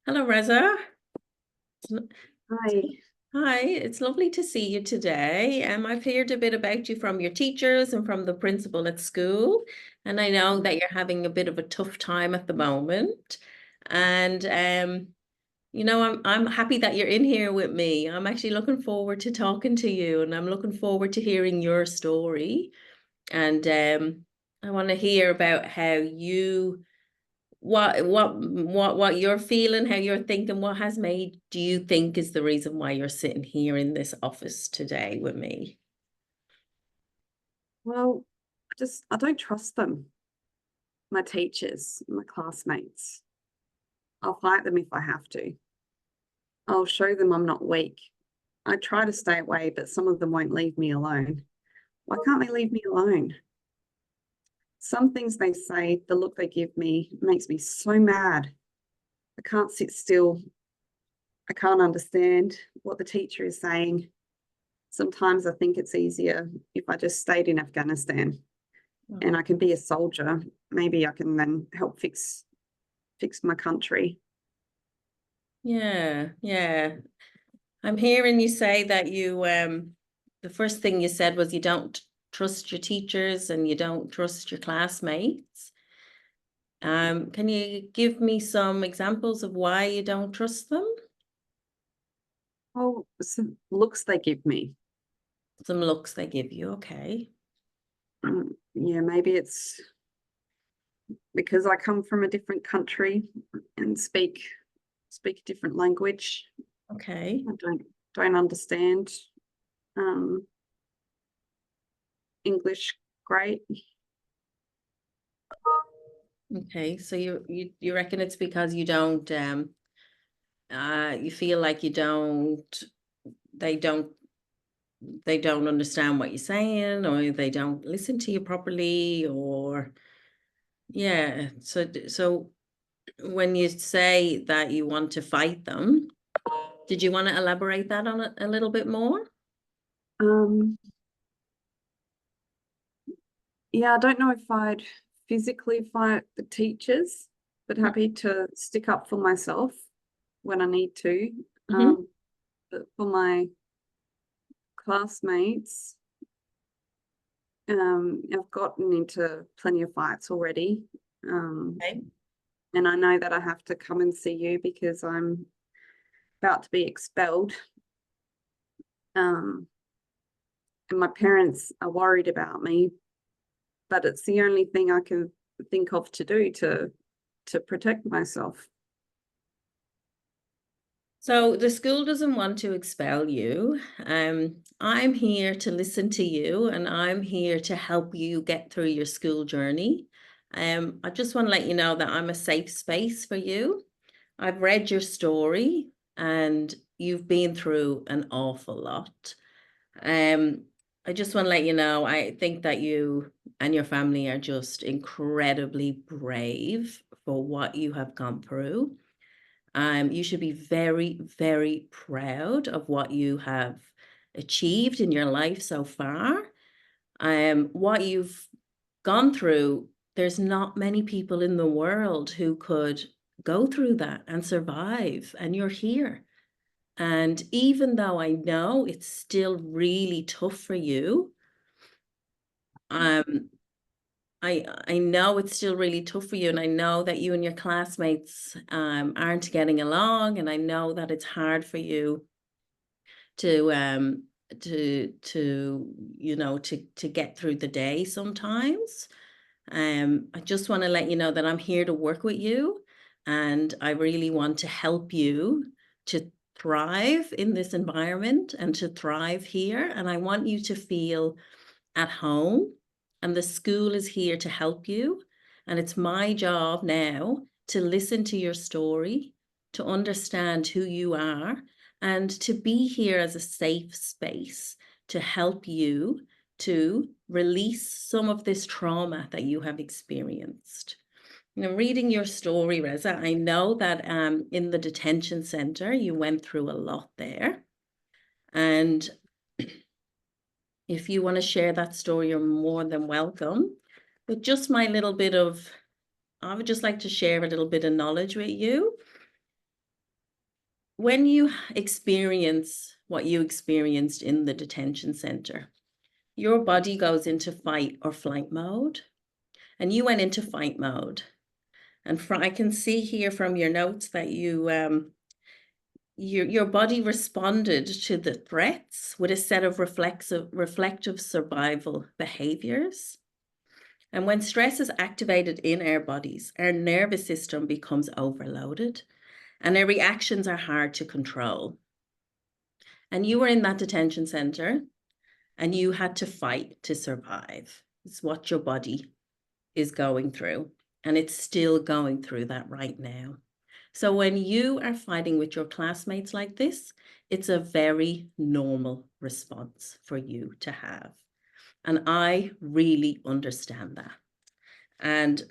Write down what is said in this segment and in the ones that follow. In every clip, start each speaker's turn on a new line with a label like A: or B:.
A: Hello, Reza.
B: Hi.
A: Hi, it's lovely to see you today. I've heard a bit about you from your teachers and from the principal at school, and I know that you're having a bit of a tough time at the moment. And I'm happy that you're in here with me. I'm actually looking forward to talking to you, and I'm looking forward to hearing your story. And I want to hear about how you what you're feeling, how you're thinking, what has made do you think is the reason why you're sitting here in this office today with me?
B: Well, I don't trust them, my teachers, my classmates. I'll fight them if I have to. I'll show them I'm not weak. I try to stay away, but some of them won't leave me alone. Why can't they leave me alone? Some things they say, the look they give me makes me so mad. I can't sit still. I can't understand what the teacher is saying. Sometimes I think it's easier if I just stayed in Afghanistan and I can be a soldier. Maybe I can then help fix my country.
A: Yeah. I'm hearing you say that the first thing you said was you don't trust your teachers and you don't trust your classmates. Can you give me some examples of why you don't trust them?
B: Oh, some looks they give me.
A: Some looks they give you, okay.
B: Yeah, maybe it's because I come from a different country and speak a different language.
A: Okay.
B: I don't understand um, English great.
A: Okay, so you reckon it's because you don't you feel like they don't they don't understand what you're saying, or they don't listen to you properly, or yeah. So when you say that you want to fight them, did you want to elaborate that on it a little bit more?
B: Um, yeah, I don't know if I'd physically fight the teachers, but happy to stick up for myself when I need to.
A: Mm-hmm.
B: But for my classmates, I've gotten into plenty of fights already. Um,
A: Okay.
B: and I know that I have to come and see you because I'm about to be expelled. Um, and my parents are worried about me, but it's the only thing I can think of to do to protect myself.
A: So the school doesn't want to expel you. I'm here to listen to you and I'm here to help you get through your school journey. I just want to let you know that I'm a safe space for you. I've read your story and you've been through an awful lot. Um, I just want to let you know, I think that you and your family are just incredibly brave for what you have gone through. You should be very, very proud of what you have achieved in your life so far. What you've gone through, there's not many people in the world who could go through that and survive, and you're here. And even though I know it's still really tough for you, um, I know it's still really tough for you, and I know that you and your classmates aren't getting along, and I know that it's hard for you to to get through the day sometimes. I just want to let you know that I'm here to work with you, and I really want to help you to thrive in this environment and to thrive here. And I want you to feel at home, and the school is here to help you. And it's my job now to listen to your story, to understand who you are, and to be here as a safe space to help you to release some of this trauma that you have experienced. Reading your story, Reza, I know that in the detention center, you went through a lot there. And if you want to share that story, you're more than welcome. But just I would just like to share a little bit of knowledge with you. when you experience what you experienced in the detention center, your body goes into fight or flight mode, and you went into fight mode. And I can see here from your notes that your body responded to the threats with a set of reflective survival behaviors. And when stress is activated in our bodies, our nervous system becomes overloaded and our reactions are hard to control. And you were in that detention center and you had to fight to survive. It's what your body is going through. And it's still going through that right now. So when you are fighting with your classmates like this, it's a very normal response for you to have. And I really understand that. And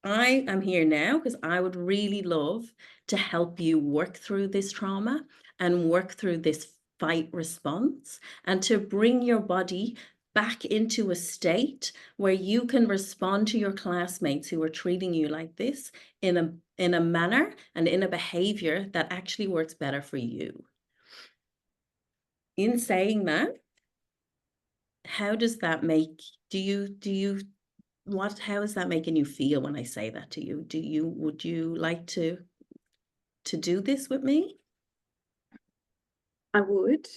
A: I am here now because I would really love to help you work through this trauma and work through this fight response and to bring your body back into a state where you can respond to your classmates who are treating you like this in a manner and in a behavior that actually works better for you. In saying that, how does that make, how is that making you feel when I say that to you? Would you like to do this with me?
B: I would.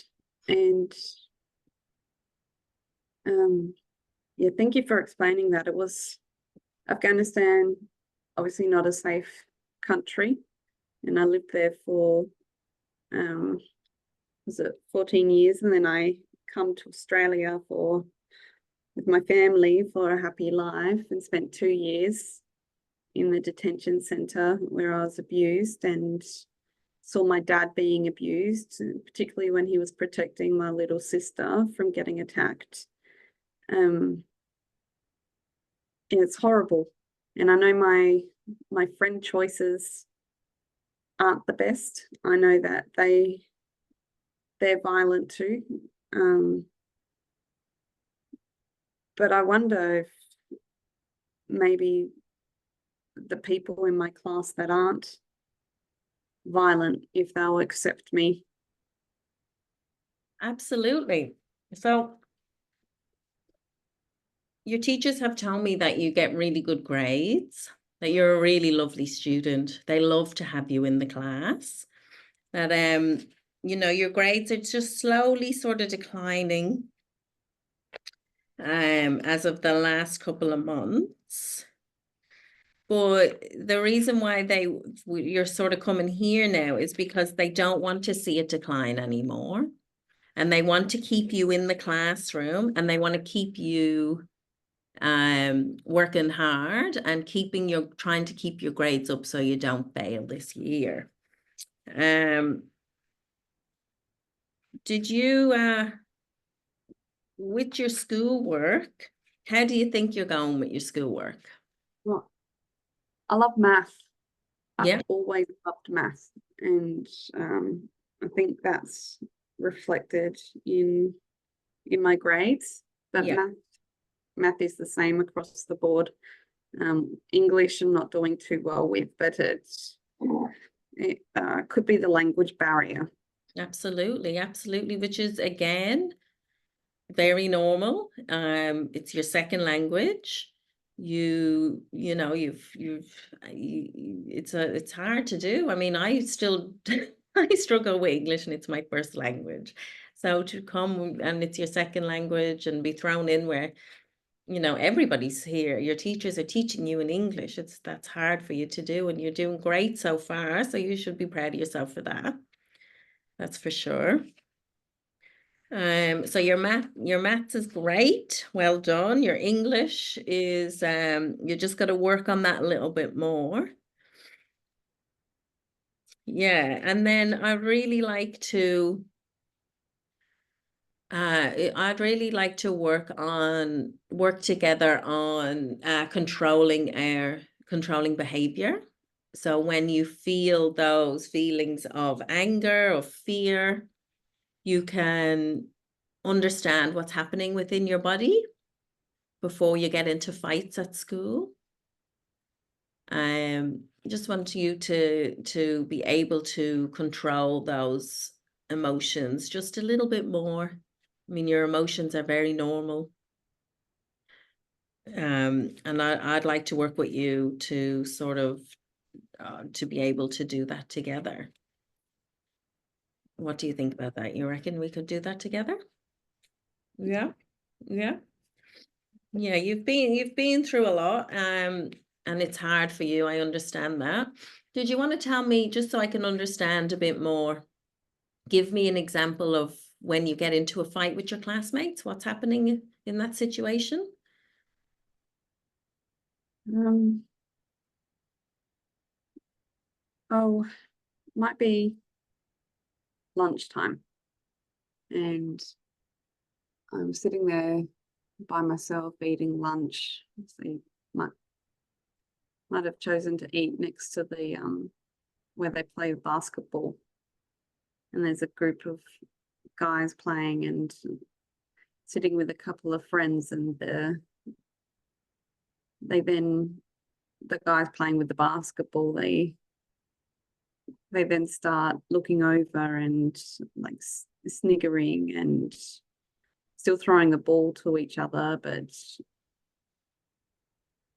B: And yeah, thank you for explaining that. It was Afghanistan, obviously not a safe country. And I lived there for, was it 14 years? And then I come to Australia with my family for a happy life and spent 2 years in the detention centre where I was abused and saw my dad being abused, particularly when he was protecting my little sister from getting attacked. It's horrible. And I know my friend choices aren't the best. I know that they're violent too. But I wonder if maybe the people in my class that aren't violent, if they'll accept me.
A: Absolutely. So your teachers have told me that you get really good grades, that you're a really lovely student. They love to have you in the class. That your grades are just slowly sort of declining as of the last couple of months. But the reason why you're sort of coming here now is because they don't want to see it decline anymore. And they want to keep you in the classroom and they want to keep you working hard and trying to keep your grades up so you don't fail this year. Did you with your schoolwork, how do you think you're going with your schoolwork?
B: Well, I love math.
A: Yeah.
B: I've always loved math, and I think that's reflected in my grades. But
A: Yeah.
B: math is the same across the board. English I'm not doing too well with, but it could be the language barrier.
A: Absolutely, absolutely, which is again very normal. It's your second language. It's hard to do. I mean, I still I struggle with English and it's my first language. So to come and it's your second language and be thrown in where, everybody's here, your teachers are teaching you in English. That's hard for you to do and you're doing great so far. So you should be proud of yourself for that. That's for sure. So your maths is great. Well done. Your English is you just got to work on that a little bit more. Yeah, and then I'd really like to work together on controlling behavior. So when you feel those feelings of anger or fear, you can understand what's happening within your body before you get into fights at school. Just want you to be able to control those emotions just a little bit more. I mean, your emotions are very normal. And I'd like to work with you to sort of to be able to do that together. What do you think about that? You reckon we could do that together? Yeah, yeah, yeah. You've been through a lot, and it's hard for you. I understand that. Did you want to tell me, just so I can understand a bit more, give me an example of when you get into a fight with your classmates? What's happening in that situation?
B: Oh, might be lunchtime, and I'm sitting there by myself eating lunch. So you might have chosen to eat next to the where they play basketball, and there's a group of guys playing, and sitting with a couple of friends, and the guys playing with the basketball, they then start looking over and like sniggering and still throwing the ball to each other, but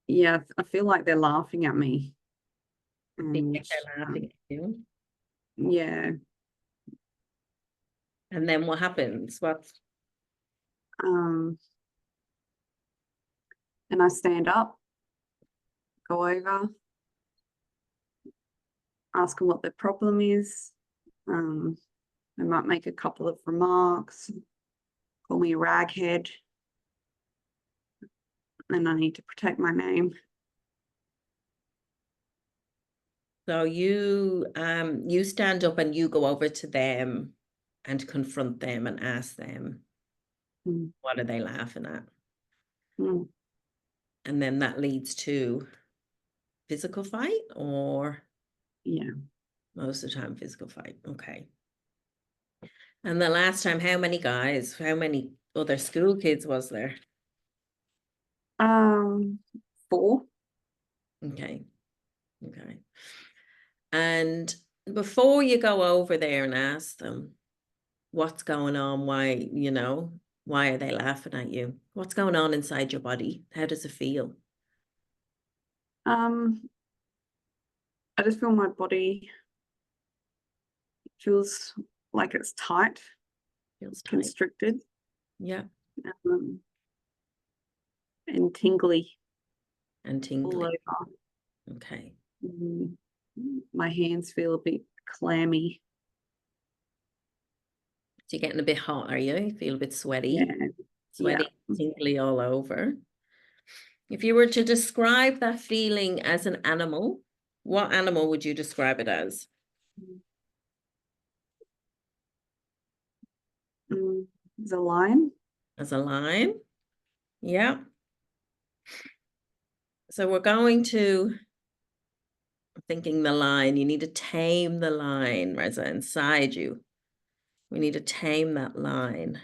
B: yeah, I feel like they're laughing at me.
A: You think
B: And
A: they're laughing at you?
B: yeah,
A: And then what happens?
B: and I stand up, go over, ask them what their problem is. They might make a couple of remarks, call me a raghead, and I need to protect my name.
A: So you stand up and you go over to them and confront them and ask them,
B: Mm.
A: what are they laughing at?
B: Mm.
A: And then that leads to physical fight, or
B: Yeah.
A: most of the time physical fight. Okay. And the last time, how many other school kids was there?
B: 4.
A: Okay. Okay. And before you go over there and ask them what's going on, why are they laughing at you? What's going on inside your body? How does it feel?
B: I just feel my body feels like it's tight,
A: Feels tight.
B: constricted,
A: Yeah.
B: and tingly
A: And
B: all
A: tingly.
B: over.
A: Okay.
B: My hands feel a bit clammy.
A: So you're getting a bit hot, are you? You feel a bit sweaty?
B: Yeah.
A: Sweaty, tingly all over. If you were to describe that feeling as an animal, what animal would you describe it as?
B: The lion.
A: As a lion? Yeah. So we're going to, thinking the lion, you need to tame the lion, Reza, inside you. We need to tame that lion.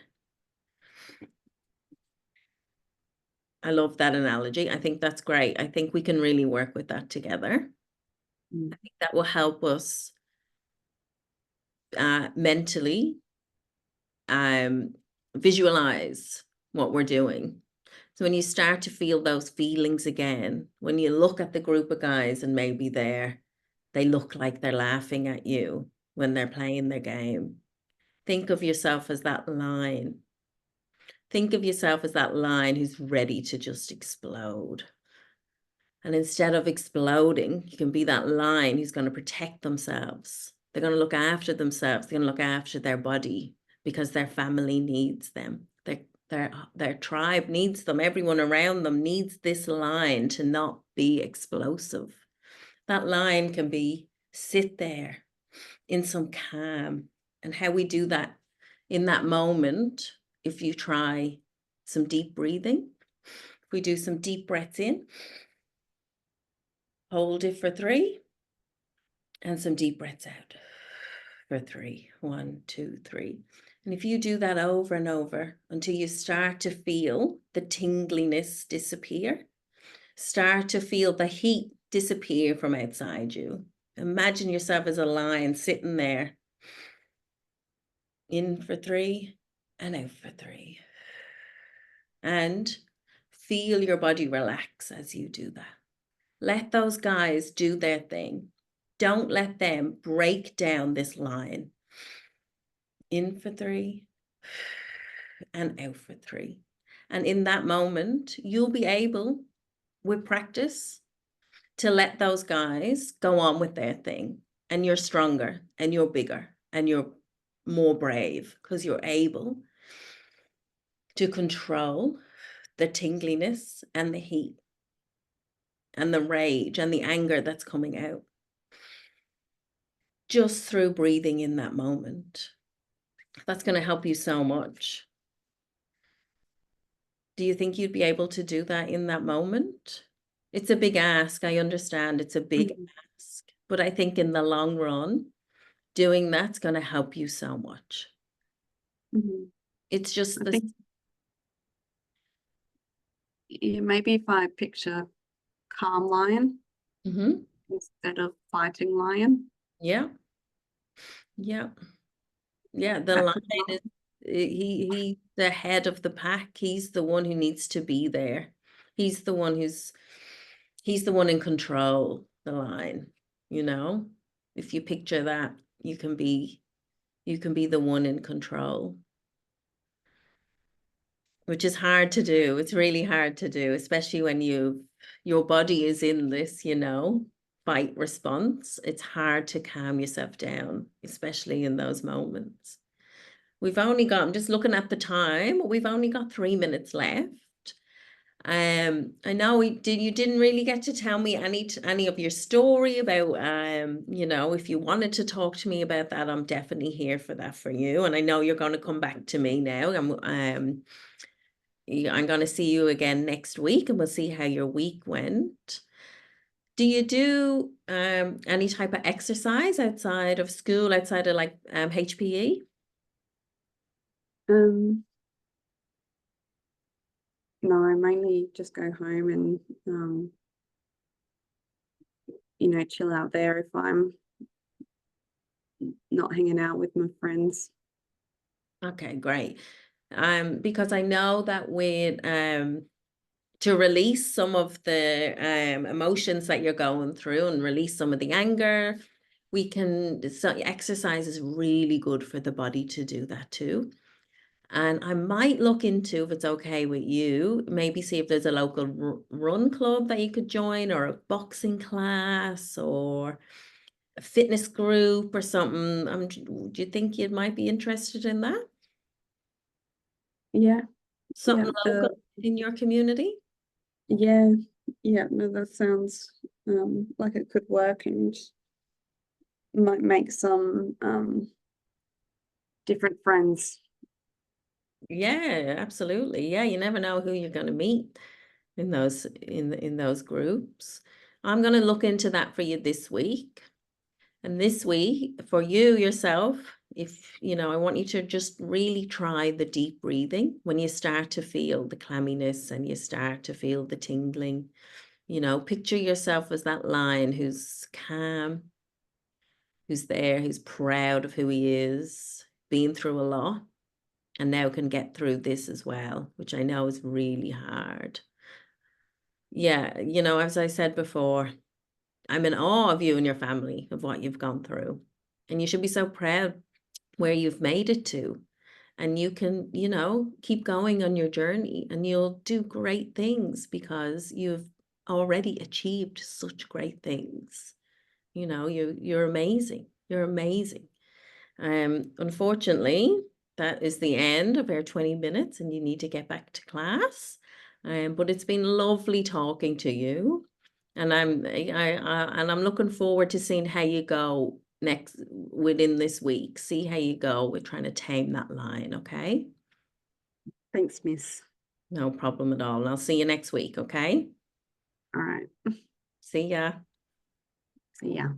A: I love that analogy. I think that's great. I think we can really work with that together. I think that will help us mentally visualize what we're doing. So when you start to feel those feelings again, when you look at the group of guys and maybe they look like they're laughing at you when they're playing their game, think of yourself as that lion. Think of yourself as that lion who's ready to just explode. And instead of exploding, you can be that lion who's going to protect themselves. They're going to look after themselves. They're going to look after their body because their family needs them. Their tribe needs them. Everyone around them needs this lion to not be explosive. That lion can sit there in some calm. And how we do that in that moment, if you try some deep breathing, if we do some deep breaths in, hold it for 3, and some deep breaths out for 3. 1, 2, 3. And if you do that over and over until you start to feel the tingliness disappear, start to feel the heat disappear from outside you. Imagine yourself as a lion sitting there. In for 3 and out for 3. And feel your body relax as you do that. Let those guys do their thing. Don't let them break down this line. In for 3 and out for 3. And in that moment, you'll be able, with practice, to let those guys go on with their thing. And you're stronger and you're bigger and you're more brave because you're able to control the tingliness and the heat and the rage and the anger that's coming out just through breathing in that moment. That's going to help you so much. Do you think you'd be able to do that in that moment? It's a big ask. I understand it's a big ask, but I think in the long run, doing that's going to help you so much. It's just
B: maybe if I picture calm lion instead of fighting lion.
A: Yeah. The lion is he's the head of the pack. He's the one who needs to be there. He's the one in control, the lion, you know. If you picture that, you can be the one in control. Which is hard to do. It's really hard to do, especially when your body is in this, fight response. It's hard to calm yourself down, especially in those moments. I'm just looking at the time, we've only got 3 minutes left. I know you didn't really get to tell me any of your story about, if you wanted to talk to me about that, I'm definitely here for that for you. And I know you're going to come back to me now. I'm going to see you again next week and we'll see how your week went. Do you do any type of exercise outside of school, outside of like HPE?
B: No, I mainly just go home and chill out there if I'm not hanging out with my friends.
A: Okay, great. Because I know that with to release some of the emotions that you're going through and release some of the anger, exercise is really good for the body to do that too. And I might look into, if it's okay with you, maybe see if there's a local run club that you could join, or a boxing class, or a fitness group or something. Do you think you might be interested in that?
B: Yeah.
A: Something local in your community?
B: Yeah. No, that sounds like it could work and might make some different friends.
A: Yeah, absolutely. Yeah, you never know who you're going to meet in those groups. I'm going to look into that for you this week. And this week, for you yourself, I want you to just really try the deep breathing when you start to feel the clamminess and you start to feel the tingling. Picture yourself as that lion who's calm, who's there, who's proud of who he is, been through a lot, and now can get through this as well, which I know is really hard. Yeah, as I said before, I'm in awe of you and your family, of what you've gone through. And you should be so proud where you've made it to. And you can, keep going on your journey and you'll do great things because you've already achieved such great things. You're amazing. You're amazing. Unfortunately, that is the end of our 20 minutes and you need to get back to class. But it's been lovely talking to you. And I'm looking forward to seeing how you go within this week. See how you go with trying to tame that line, okay?
B: Thanks, Miss.
A: No problem at all. And I'll see you next week, okay?
B: All right.
A: See ya.
B: See ya.